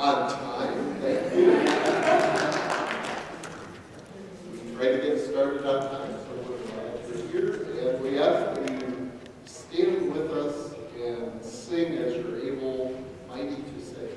On time, thank you. We try to get started on time, so we're glad you're here. And we ask that you stand with us and sing as you're able, mighty to say.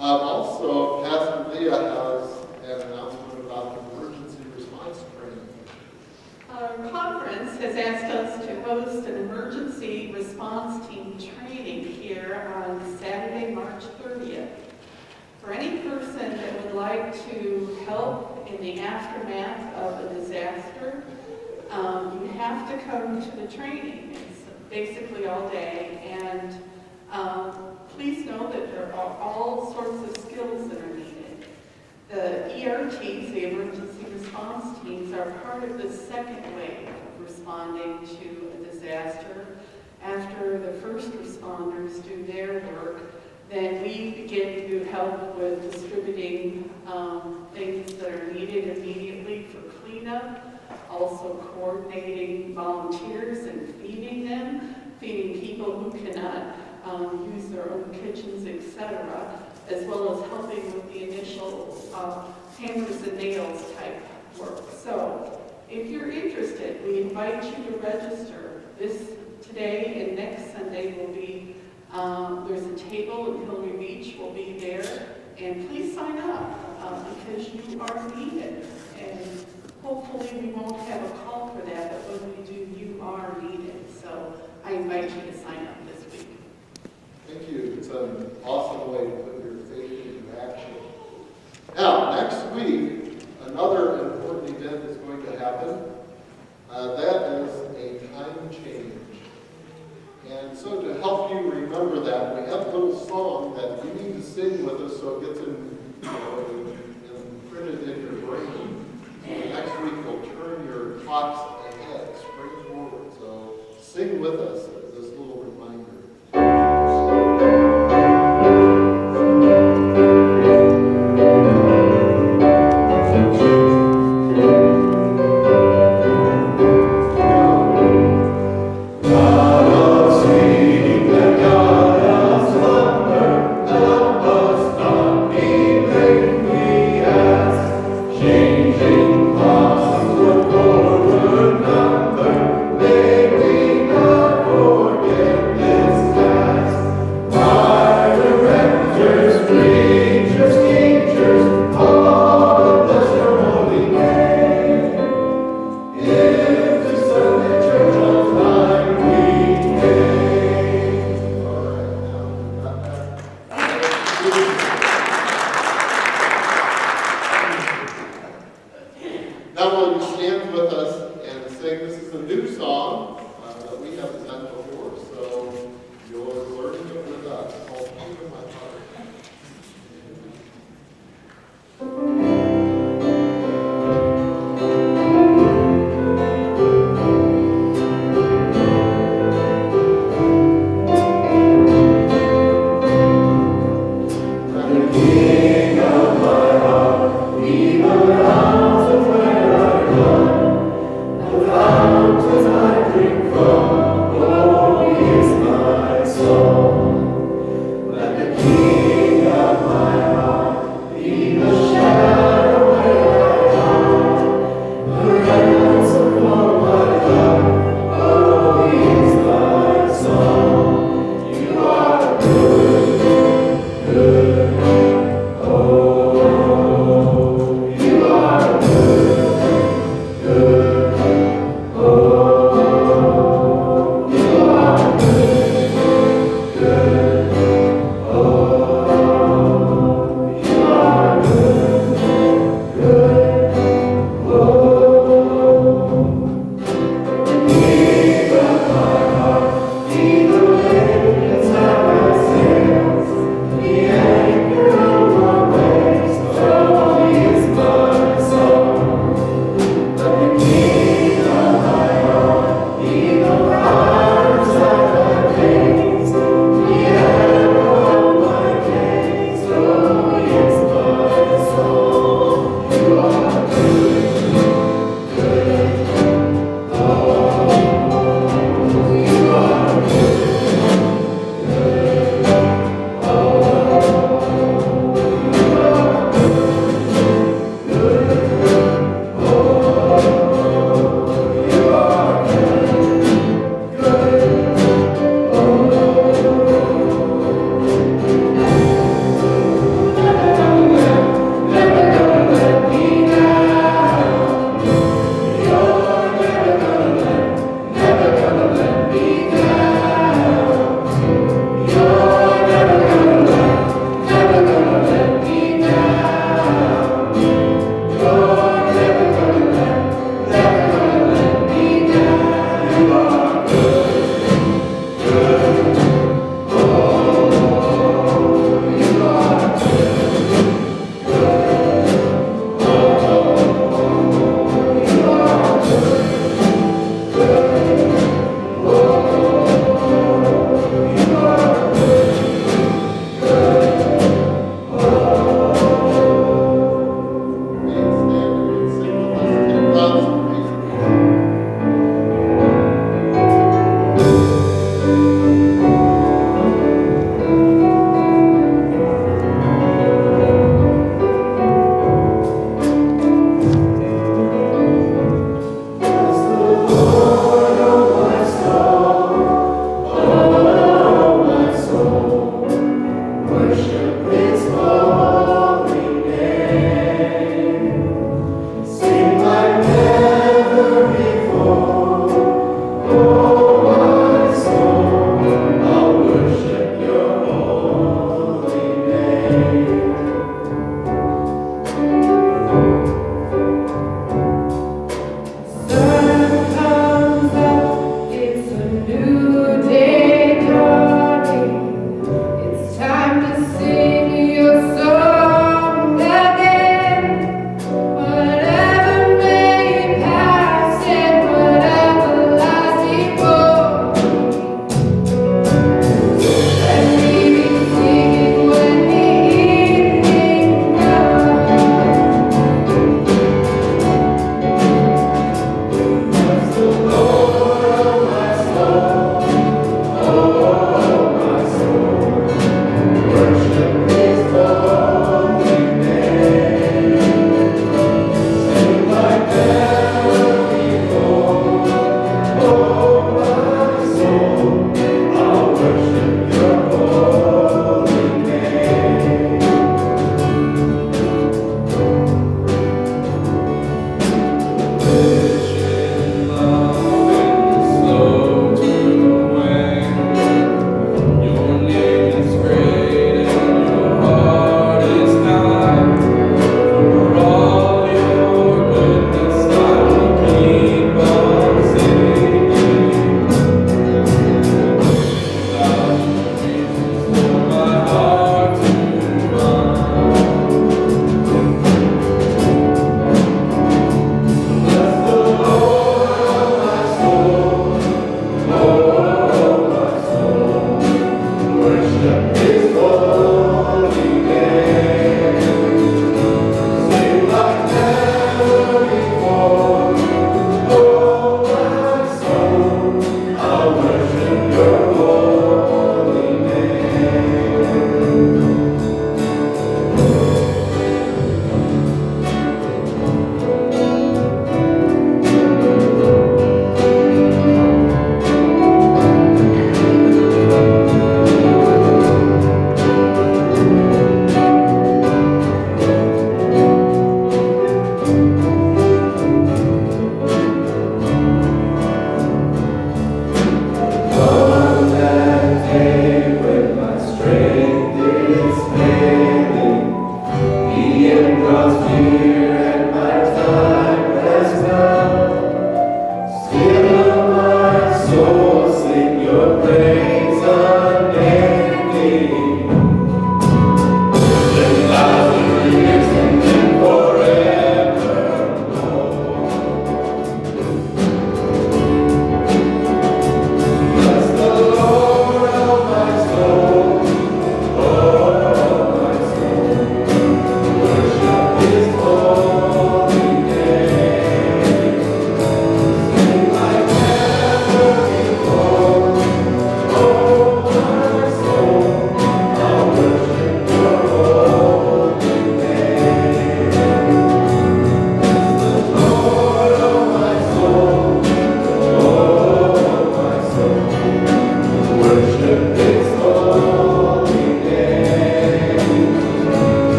Also, Pastor Leah has an announcement about emergency response training. Conference Conference has asked us to host an emergency response team training here on Saturday, March 30th. For any person that would like to help in the aftermath of a disaster, you have to come to the training. It's basically all day, and please know that there are all sorts of skills that are needed. The ERTs, the emergency response teams, are part of the second wave of responding to a disaster. After the first responders do their work, then we begin to help with distributing things that are needed immediately for cleanup, also coordinating volunteers and feeding them, feeding people who cannot use their own kitchens, etc., as well as helping with the initial hammers and nails type work. So, if you're interested, we invite you to register. This today and next Sunday will be, there's a table in Hillary Beach, will be there, and please sign up because you are needed. And hopefully we won't have a call for that, but when we do, you are needed. So I invite you to sign up this week. Thank you. It's an awesome way to put your faith into action. Now, next week, another important event is going to happen. That is a time change. And so to help you remember that, we have a little song that you need to sing with us so it gets printed in your brain. Next week, we'll turn your clocks ahead, spring forward. So sing with us this little reminder. Now will you stand with us and sing? This is a new song that we haven't done before, so you're learning it with us. It's called Open My Heart.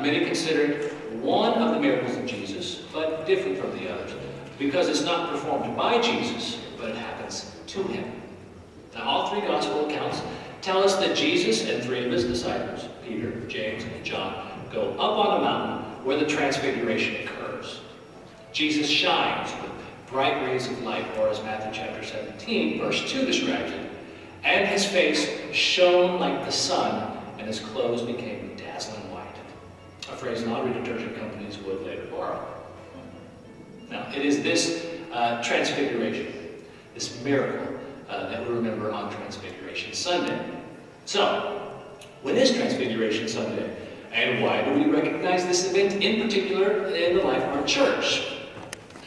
Many consider it one of the miracles of Jesus, but different from the others, because it's not performed by Jesus, but it happens to him. Now, all three gospel accounts tell us that Jesus and three of his disciples, Peter, James, and John, go up on a mountain where the transfiguration occurs. Jesus shines with bright rays of light, or as Matthew chapter 17, verse 2 describes it, and his face shone like the sun, and his clothes became dazzling white. A phrase laundry detergent companies would later borrow. Now, it is this Transfiguration, this miracle that we remember on Transfiguration Sunday. So, when is Transfiguration Sunday? And why do we recognize this event in particular in the life of our church?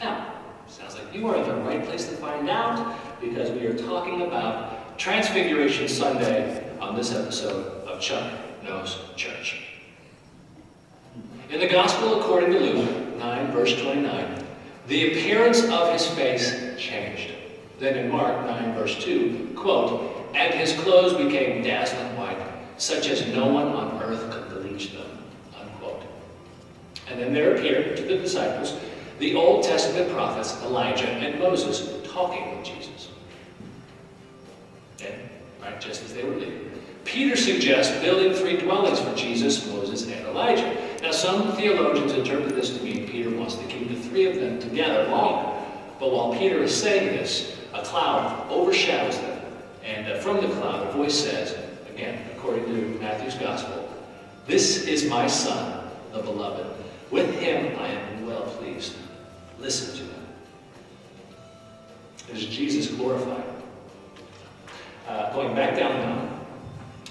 Now, sounds like you are in the right place to find out, because we are talking about Transfiguration Sunday on this episode of Chuck Knows Church. In the Gospel according to Luke 9, verse 29, the appearance of his face changed. Then in Mark 9, verse 2, quote, and his clothes became dazzling white, such as no one on earth could bleach them, unquote. And then there appeared to the disciples the Old Testament prophets Elijah and Moses talking with Jesus. And, right, just as they were leaving, Peter suggests building 3 dwellings for Jesus, Moses, and Elijah. Now, some theologians interpret this to mean Peter wants to keep the 3 of them together longer. But while Peter is saying this, a cloud overshadows them. And from the cloud, a voice says, again, according to Matthew's Gospel, this is my Son, the Beloved. With him I am well pleased. Listen to him. It is Jesus glorified. Going back down the mountain,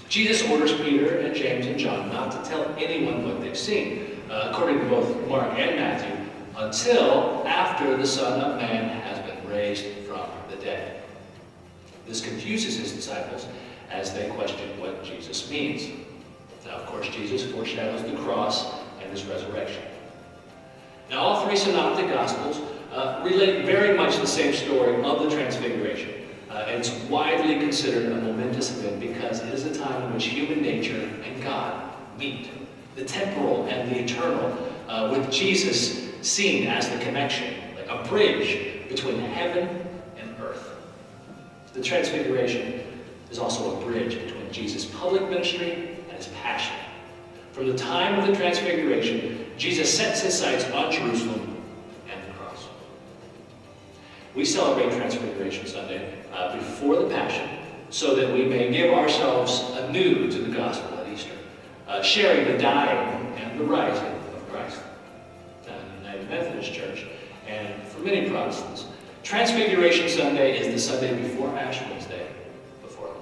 Jesus orders Peter and James and John not to tell anyone what they've seen, according to both Mark and Matthew, until after the Son of Man has been raised from the dead. This confuses his disciples as they question what Jesus means. Now, of course, Jesus foreshadows the cross and his resurrection. Now, all 3 synoptic Gospels relate very much the same story of the Transfiguration. It's widely considered a momentous event because it is a time in which human nature and God meet. The temporal and the eternal, with Jesus seen as the connection, like a bridge between heaven and earth. The Transfiguration is also a bridge between Jesus' public ministry and his passion. From the time of the Transfiguration, Jesus sets his sights on Jerusalem and the cross. We celebrate Transfiguration Sunday before the Passion, so that we may give ourselves anew to the gospel at Easter, sharing the dying and the rising of Christ. Now, in the United Methodist Church, and for many Protestants, Transfiguration Sunday is the Sunday before Ash Wednesday, before Lent.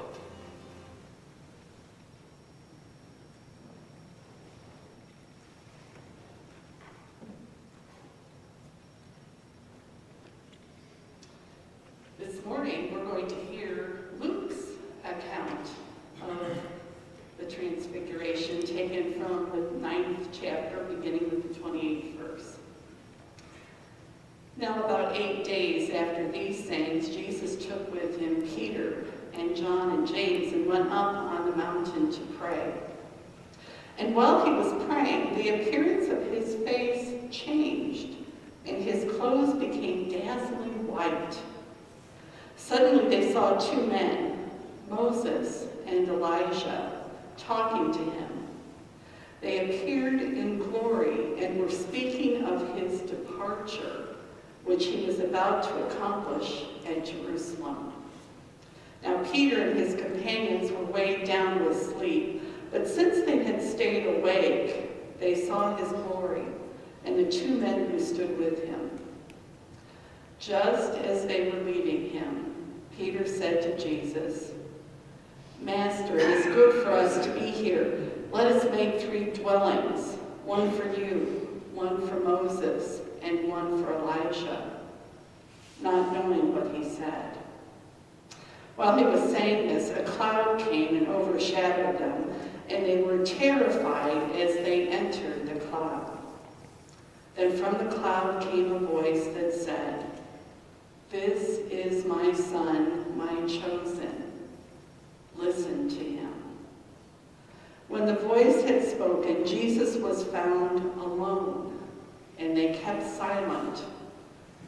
This morning, we're going to hear Luke's account of the Transfiguration, taken from the 9th chapter, beginning with the 28th verse. Now, about 8 days after these sayings, Jesus took with him Peter and John and James and went up on the mountain to pray. And while he was praying, the appearance of his face changed, and his clothes became dazzling white. Suddenly they saw 2 men, Moses and Elijah, talking to him. They appeared in glory and were speaking of his departure, which he was about to accomplish at Jerusalem. Now Peter and his companions were weighed down with sleep, but since they had stayed awake, they saw his glory and the 2 men who stood with him. Just as they were leaving him, Peter said to Jesus, Master, it is good for us to be here. Let us make 3 dwellings, one for you, one for Moses, and one for Elijah, not knowing what he said. While he was saying this, a cloud came and overshadowed them, and they were terrified as they entered the cloud. Then from the cloud came a voice that said, This is my Son, my chosen. Listen to him. When the voice had spoken, Jesus was found alone, and they kept silent,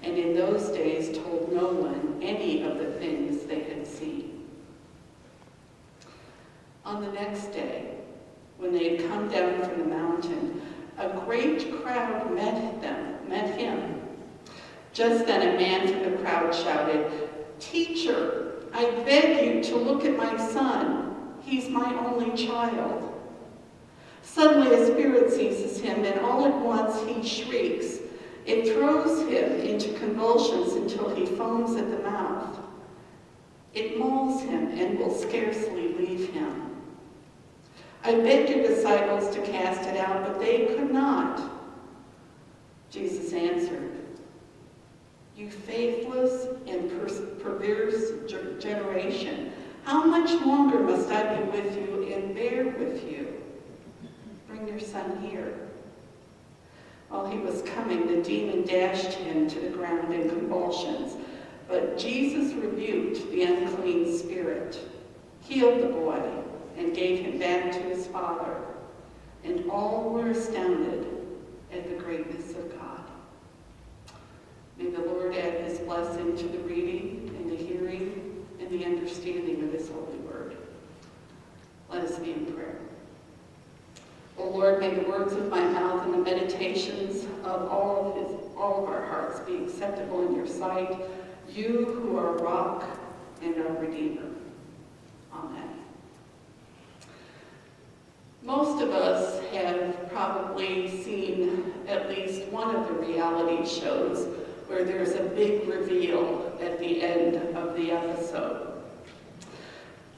and in those days told no one any of the things they had seen. On the next day, when they had come down from the mountain, a great crowd met him. Just then a man from the crowd shouted, Teacher, I beg you to look at my son. He's my only child. Suddenly a spirit seizes him, and all at once he shrieks. It throws him into convulsions until he foams at the mouth. It mauls him and will scarcely leave him. I begged your disciples to cast it out, but they could not. Jesus answered, you faithless and perverse generation, how much longer must I be with you and bear with you? Bring your son here. While he was coming, the demon dashed him to the ground in convulsions. But Jesus rebuked the unclean spirit, healed the boy, and gave him back to his father. And all were astounded at the greatness of God. May the Lord add his blessing to the reading and the hearing and the understanding of his holy word. Let us be in prayer. O Lord, may the words of my mouth and the meditations of all of our hearts be acceptable in your sight, you who are rock and our Redeemer. Amen. Most of us have probably seen at least one of the reality shows where there's a big reveal at the end of the episode.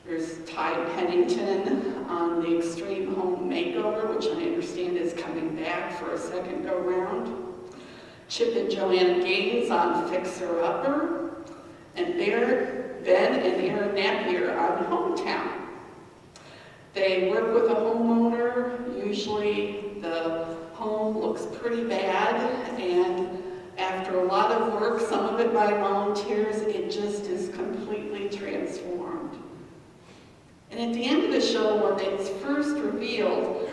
There's Ty Pennington on the Extreme Home Makeover, which I understand is coming back for a second go-round. Chip and Joanna Gaines on Fixer Upper. And Ben and Aaron Napier on Hometown. They work with a homeowner. Usually the home looks pretty bad, and after a lot of work, some of it by volunteers, it just is completely transformed. And at the end of the show, when it's first revealed,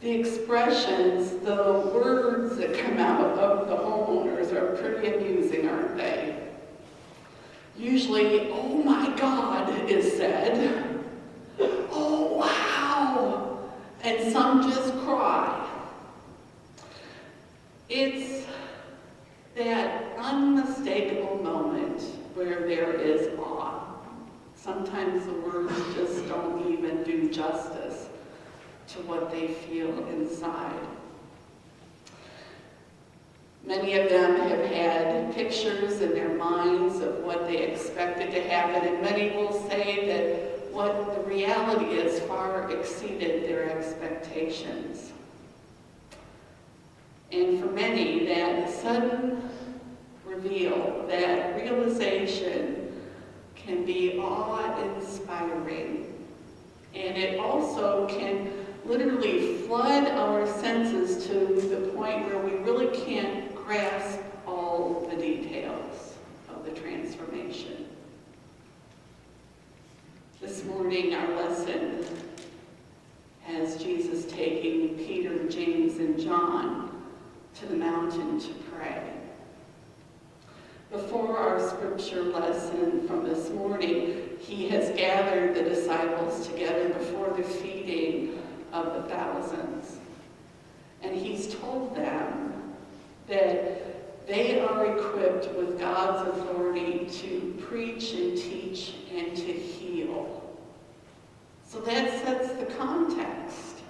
the expressions, the words that come out of the homeowners are pretty amusing, aren't they? Usually, oh my God is said. Oh wow! And some just cry. It's that unmistakable moment where there is awe. Sometimes the words just don't even do justice to what they feel inside. Many of them have had pictures in their minds of what they expected to happen, and many will say that what the reality is far exceeded their expectations. And for many, that sudden reveal, that realization can be awe-inspiring. And it also can literally flood our senses to the point where we really can't grasp all the details of the transformation. This morning, our lesson has Jesus taking Peter, James, and John to the mountain to pray. Before our scripture lesson from this morning, he has gathered the disciples together before the feeding of the thousands. And he's told them that they are equipped with God's authority to preach and teach and to heal. So that sets the context.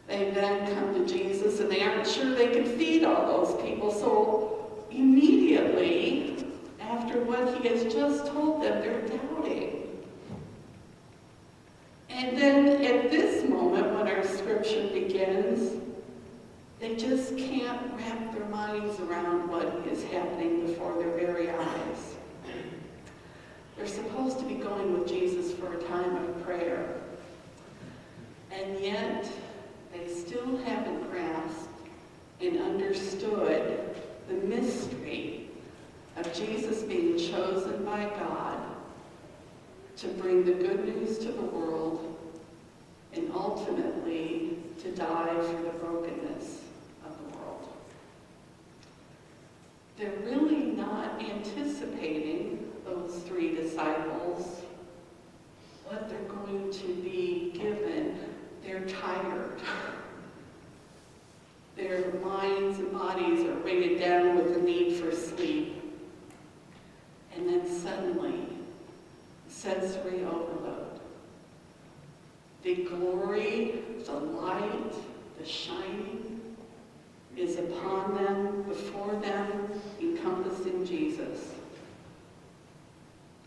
They then come to Jesus and they aren't sure they can feed all those people. So immediately, after what he has just told them, they're doubting. And then at this moment, when our scripture begins, they just can't wrap their minds around what is happening before their very eyes. They're supposed to be going with Jesus for a time of prayer. And yet, they still haven't grasped and understood the mystery of Jesus being chosen by God to bring the good news to the world and ultimately to die for the brokenness of the world. They're really not anticipating, those three disciples, what they're going to be given. They're tired. Their minds and bodies are weighted down with the need for sleep. And then suddenly, sensory overload. The glory, the light, the shining is upon them, before them, encompassing Jesus.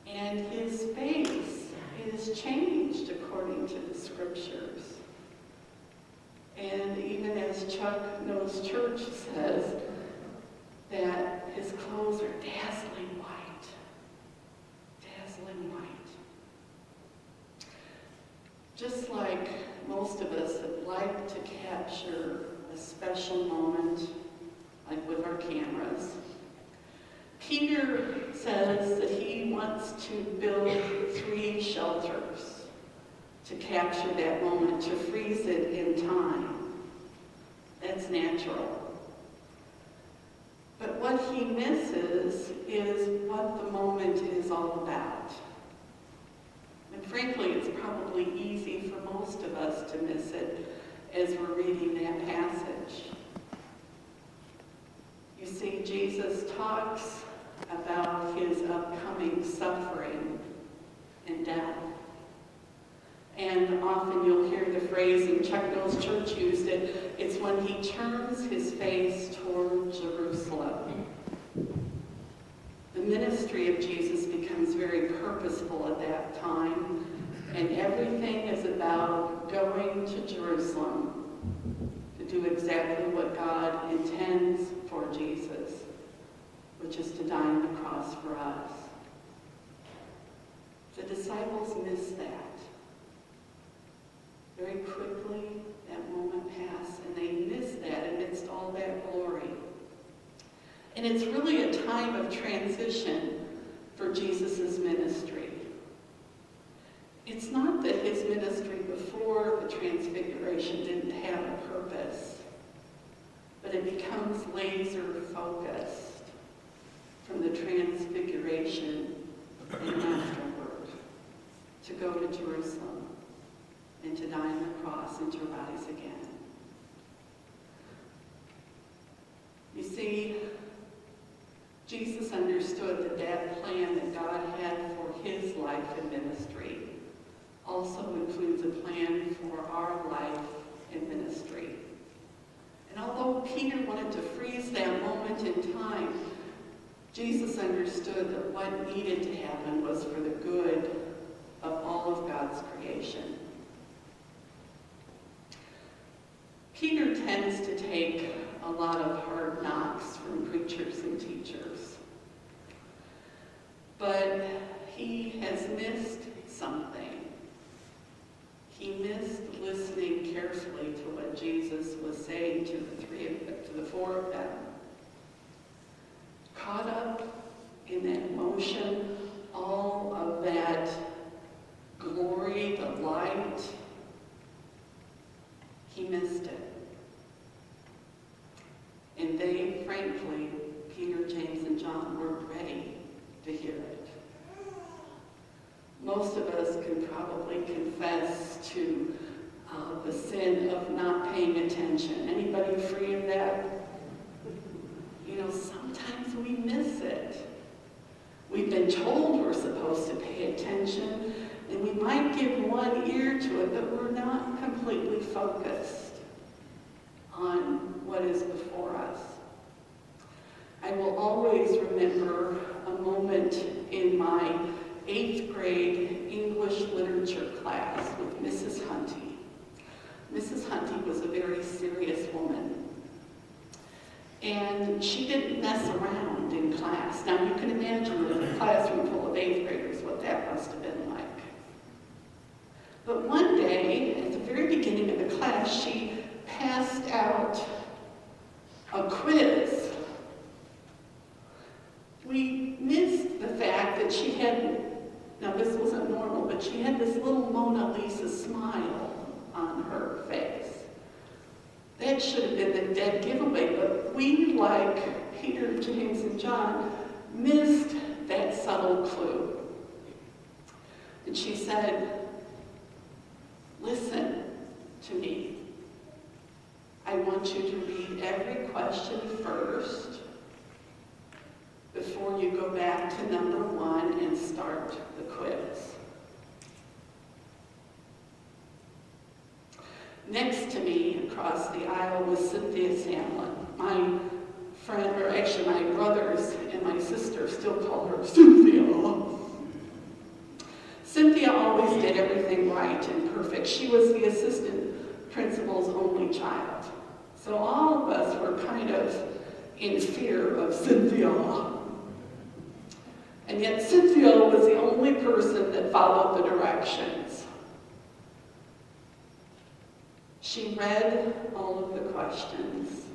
And his face is changed according to the scriptures. And even as Chuck Knows Church says, that his clothes are dazzling white. Dazzling white. Just like most of us that like to capture a special moment, like with our cameras, Peter says that he wants to build 3 shelters to capture that moment, to freeze it in time. That's natural. But what he misses is what the moment is all about. And frankly, it's probably easy for most of us to miss it as we're reading that passage. You see, Jesus talks about his upcoming suffering and death. And often you'll hear the phrase, and Chuck Knows Church used it, it's when he turns his face toward Jerusalem. The ministry of Jesus becomes very purposeful at that time, and everything is about going to Jerusalem to do exactly what God intends for Jesus, which is to die on the cross for us. The disciples miss that. Very quickly, that moment passed, and they missed that amidst all that glory. And it's really a time of transition for Jesus' ministry. It's not that his ministry before the Transfiguration didn't have a purpose, but it becomes laser focused from the Transfiguration and afterward to go to Jerusalem and to die on the cross and to rise again. You see, Jesus understood that that plan that God had for his life and ministry also includes a plan for our life and ministry. And although Peter wanted to freeze that moment in time, Jesus understood that what needed to happen was for the good of all of God's creation. Peter tends to take a lot of hard knocks from preachers and teachers. But he has missed something. He missed listening carefully to what Jesus was saying to the 4 of them. Caught up in that emotion, all of that glory, the light, he missed it. And they, frankly, Peter, James, and John, weren't ready to hear it. Most of us can probably confess to the sin of not paying attention. Anybody free of that? You know, sometimes we miss it. We've been told we're supposed to pay attention, and we might give one ear to it, but we're not completely focused on what is before us. I will always remember a moment in my 8th grade English literature class with Mrs. Hunty. Mrs. Hunty was a very serious woman. And she didn't mess around in class. Now you can imagine with a classroom full of 8th graders what that must have been like. But one day, at the very beginning of the class, she passed out a quiz. We missed the fact that she had, now this wasn't normal, but she had this little Mona Lisa smile on her face. That should have been the dead giveaway, but we, like Peter, James, and John, missed that subtle clue. And she said, "Listen to me. I want you to read every question first before you go back to number 1 and start the quiz." Next to me across the aisle was Cynthia Samlin. my friend, or actually my brothers and my sister still call her Cynthia. Cynthia always did everything right and perfect. She was the assistant principal's only child. So all of us were kind of in fear of Cynthia. And yet Cynthia was the only person that followed the directions. She read all of the questions,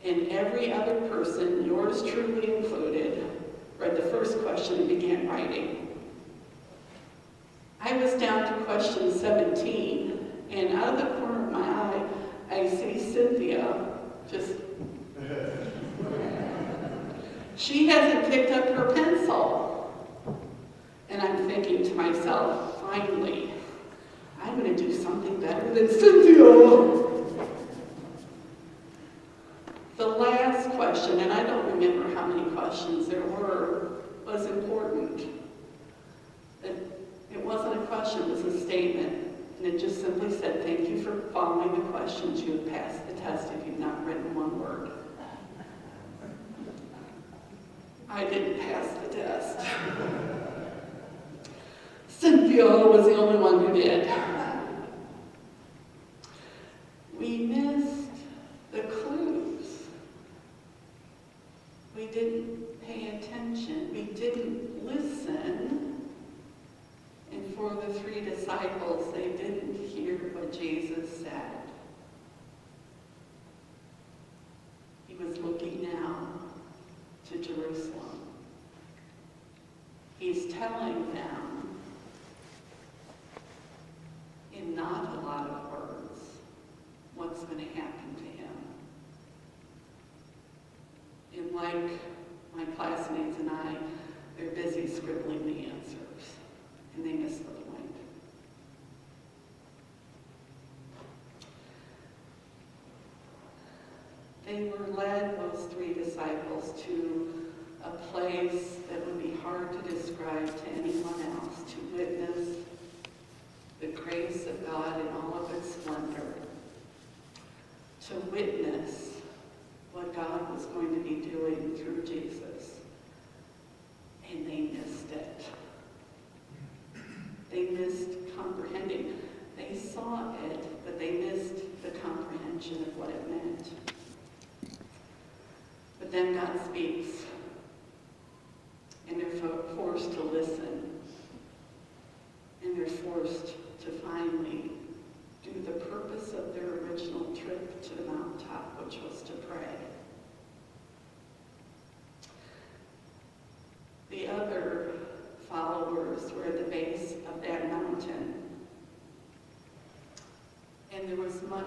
and every other person, yours truly included, read the first question and began writing. I was down to question 17, and out of the corner of my eye, I see Cynthia just... She hasn't picked up her pencil. And I'm thinking to myself, finally, I'm going to do something better than Cynthia. The last question, and I don't remember how many questions there were, was important. It wasn't a question, it was a statement. And it just simply said, thank you for following the questions. You have passed the test if you've not written one word. I didn't pass the test. Cynthia was the only one who did. We missed the clues. We didn't pay attention. We didn't listen. And for the 3 disciples, they didn't hear what Jesus said. He was looking now to Jerusalem. He's telling them, in not a lot of words, what's going to happen to him. And like my classmates and I, they're busy scribbling the answers, and they miss the point. They were led, those 3 disciples, to a place that would be hard to describe to anyone else, to witness the grace of God in all of its splendor, to witness what God was going to be doing through Jesus. And they missed it. They missed comprehending. They saw it, but they missed the comprehension of what it meant. But then God speaks, and they're forced to listen, and they're forced to finally do the purpose of their original trip to the mountaintop, which was to pray. The other followers were at the base of that mountain, and there was much